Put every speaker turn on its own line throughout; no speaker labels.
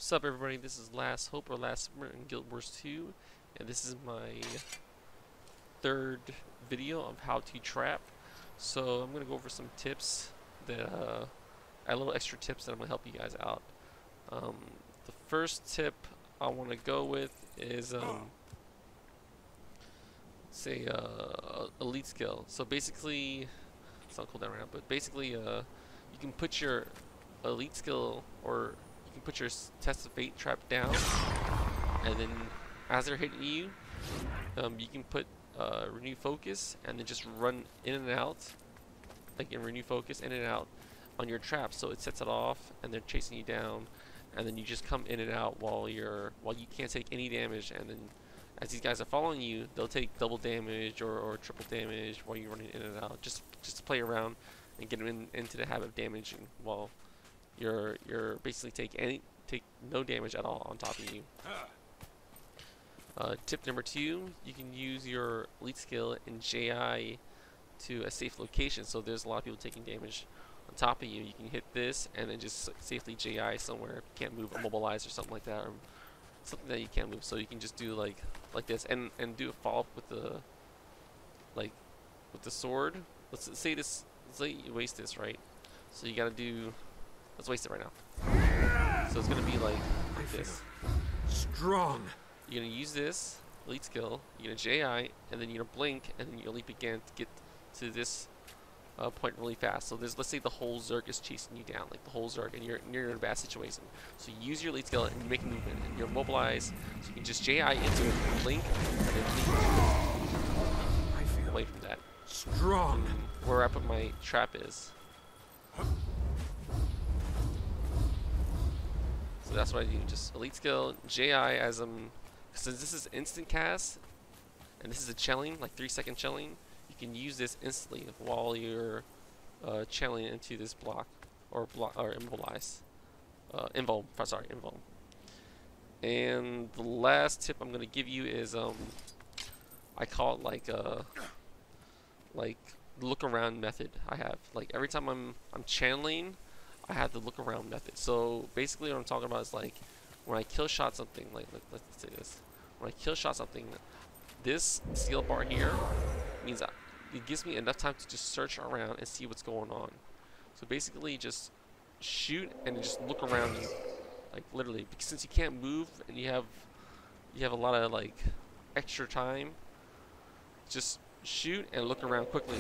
What's up, everybody? This is Last Hope or Last Summer in Guild Wars 2, and this is my third video of how to trap. So I'm gonna go over some tips that little extra tips that I'm gonna help you guys out. The first tip I want to go with is say elite skill. So basically, it's not cooldown right now, but basically you can put your elite skill, or you can put your test of fate trap down, and then as they're hitting you, you can put renew focus and then just run in and out, like in renew focus in and out on your trap, so it sets it off and they're chasing you down, and then you just come in and out while you can't take any damage, and then as these guys are following you, they'll take double damage or triple damage while you're running in and out, just to play around and get them into the habit of damaging while you're basically take no damage at all on top of you. Tip number 2, you can use your elite skill in JI to a safe location. So there's a lot of people taking damage on top of you. You can hit this and then just safely JI somewhere if you can't move, immobilize or something like that, or something that you can't move. So you can just do like this and do a follow up with the sword. Let's say you waste this, right? So you gotta do. Let's waste it right now. So it's gonna be like this.
Strong.
You're gonna use this elite skill. You're gonna JI, and then you're gonna blink, and then you'll leap again to get to this point really fast. So let's say the whole Zerg is chasing you down, like the whole Zerg, and you're in a bad situation. So you use your elite skill and you make a movement, and you're mobilized. So you can just JI into it, blink, and then leap
I feel
away from that.
strong.
And where I put my trap is. So that's what I do. Just elite skill, JI as since this is instant cast, and this is a chelling, like 3-second chelling, you can use this instantly while you're chelling into this block or immobilize. Invul. And the last tip I'm gonna give you is I call it like look around method. I have like every time I'm channeling, I have the look around method. So basically what I'm talking about is like when I kill shot something, like let's say this. When I kill shot something, this skill bar here means it gives me enough time to just search around and see what's going on. So basically just shoot and then just look around you, like literally, because since you can't move and you have a lot of like extra time, just shoot and look around quickly.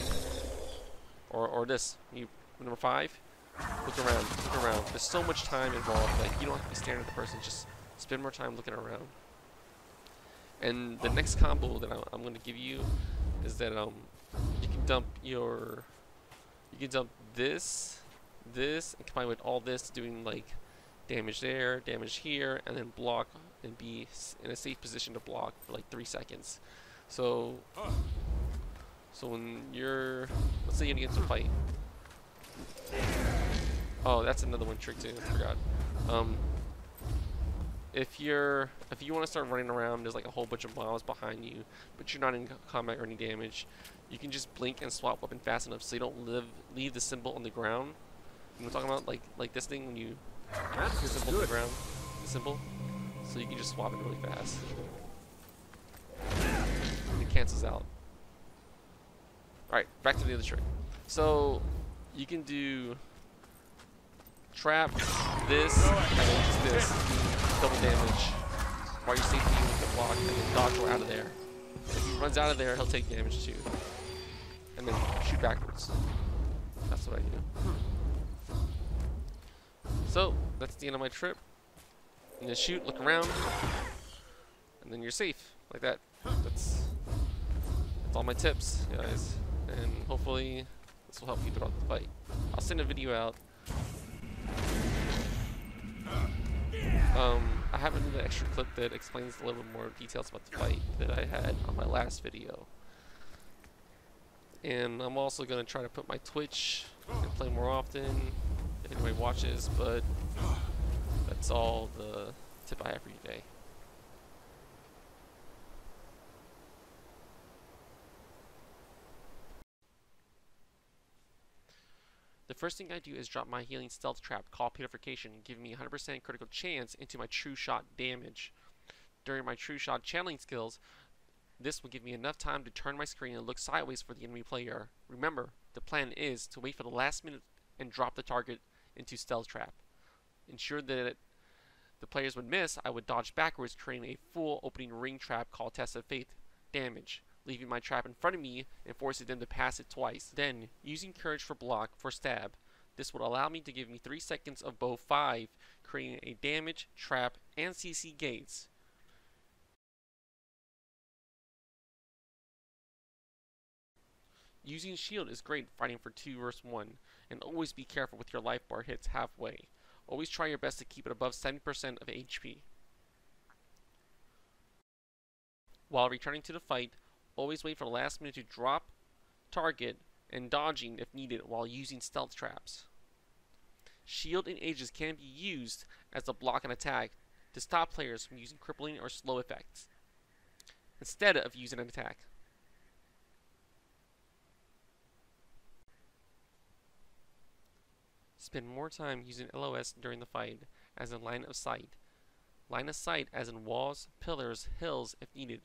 Or this, number 5. Look around. There's so much time involved. Like you don't have to be staring at the person. Just spend more time looking around. And the next combo that I'm going to give you is that you can dump this, and combine with all this, doing like damage there, damage here, and then block and be in a safe position to block for like 3 seconds. So when let's say you're gonna get into a fight. Oh, that's another one trick too. I forgot. If you want to start running around, there's like a whole bunch of mobs behind you, but you're not in combat or any damage. You can just blink and swap weapon fast enough so you don't leave the symbol on the ground. You know what I'm talking about? Like this thing when you the symbol on the ground, the symbol. So you can just swap it really fast. And it cancels out. All right, back to the other trick. So you can do trap this and then just this, double damage while you're safely with the block, and then dodge out of there. If he runs out of there, he'll take damage too, and then shoot backwards. That's what I do. So that's the end of my trip. And then shoot, look around, and then you're safe like that. That's all my tips, guys, and hopefully this will help you throughout the fight. I'll send a video out. I have another extra clip that explains a little bit more details about the fight that I had on my last video. And I'm also going to try to put my Twitch and play more often if anybody watches, but that's all the tip I have for you today. The first thing I do is drop my healing stealth trap called Purification, giving me 100% critical chance into my true shot damage. During my true shot channeling skills, this will give me enough time to turn my screen and look sideways for the enemy player. Remember, the plan is to wait for the last minute and drop the target into stealth trap. Ensure that the players would miss, I would dodge backwards, creating a full opening ring trap called Test of Faith damage, leaving my trap in front of me and forcing them to pass it twice. Then, using Courage for block for stab, this would allow me to give me 3 seconds of bow 5, creating a damage, trap, and CC gates. Using shield is great fighting for 2 versus 1, and always be careful with your life bar hits halfway. Always try your best to keep it above 70% of HP. While returning to the fight, always wait for the last minute to drop target and dodging if needed while using stealth traps. Shield and Aegis can be used as a block and attack to stop players from using crippling or slow effects, instead of using an attack. Spend more time using LOS during the fight, as in line of sight. Line of sight as in walls, pillars, hills if needed.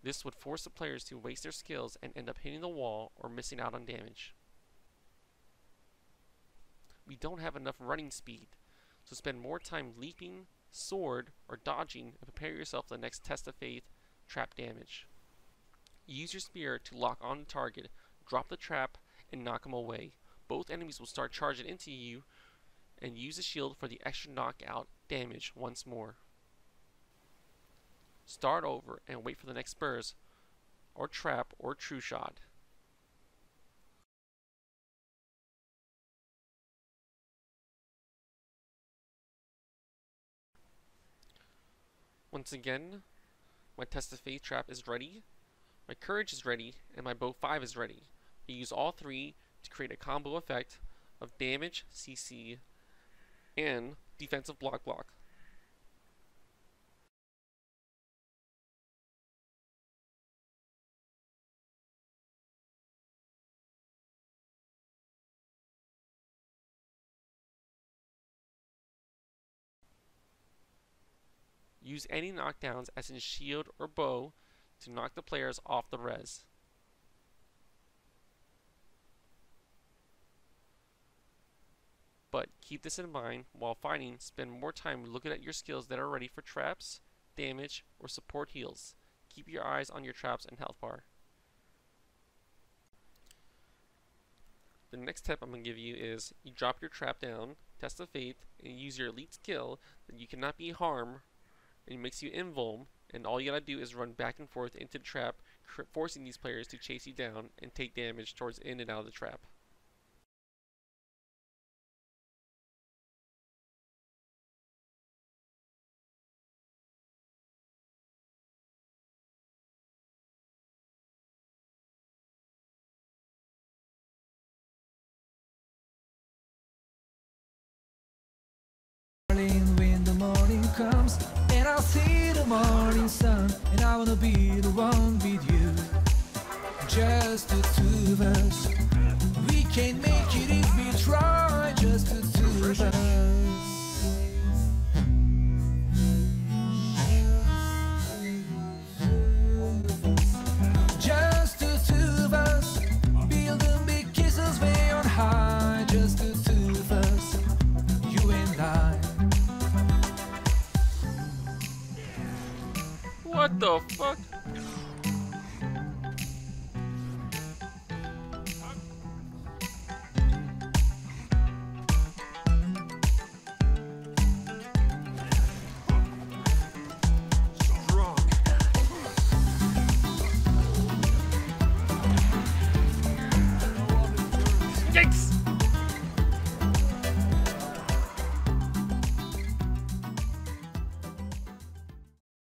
This would force the players to waste their skills and end up hitting the wall or missing out on damage. We don't have enough running speed, so spend more time leaping, sword, or dodging and prepare yourself for the next Test of Faith trap damage. Use your spear to lock on the target, drop the trap, and knock him away. Both enemies will start charging into you, and use the shield for the extra knockout damage once more. Start over and wait for the next burst, or trap, or true shot. Once again, my Test of Faith trap is ready, my Courage is ready, and my bow 5 is ready. I use all 3 to create a combo effect of damage, CC, and defensive block. Use any knockdowns as in shield or bow to knock the players off the res. But keep this in mind, while fighting, spend more time looking at your skills that are ready for traps, damage, or support heals. Keep your eyes on your traps and health bar. The next tip I'm going to give you is you drop your trap down, Test of Faith, and use your elite skill that you cannot be harmed, and it makes you invuln, and all you gotta do is run back and forth into the trap, forcing these players to chase you down and take damage towards in and out of the trap.
When the morning comes and I'll see the morning sun, and I wanna be the one with you, just the two of us. We can make it if we try, just the two of us. Just the two of us, building big kisses way on high, just the two of us, you and I.
What the fuck?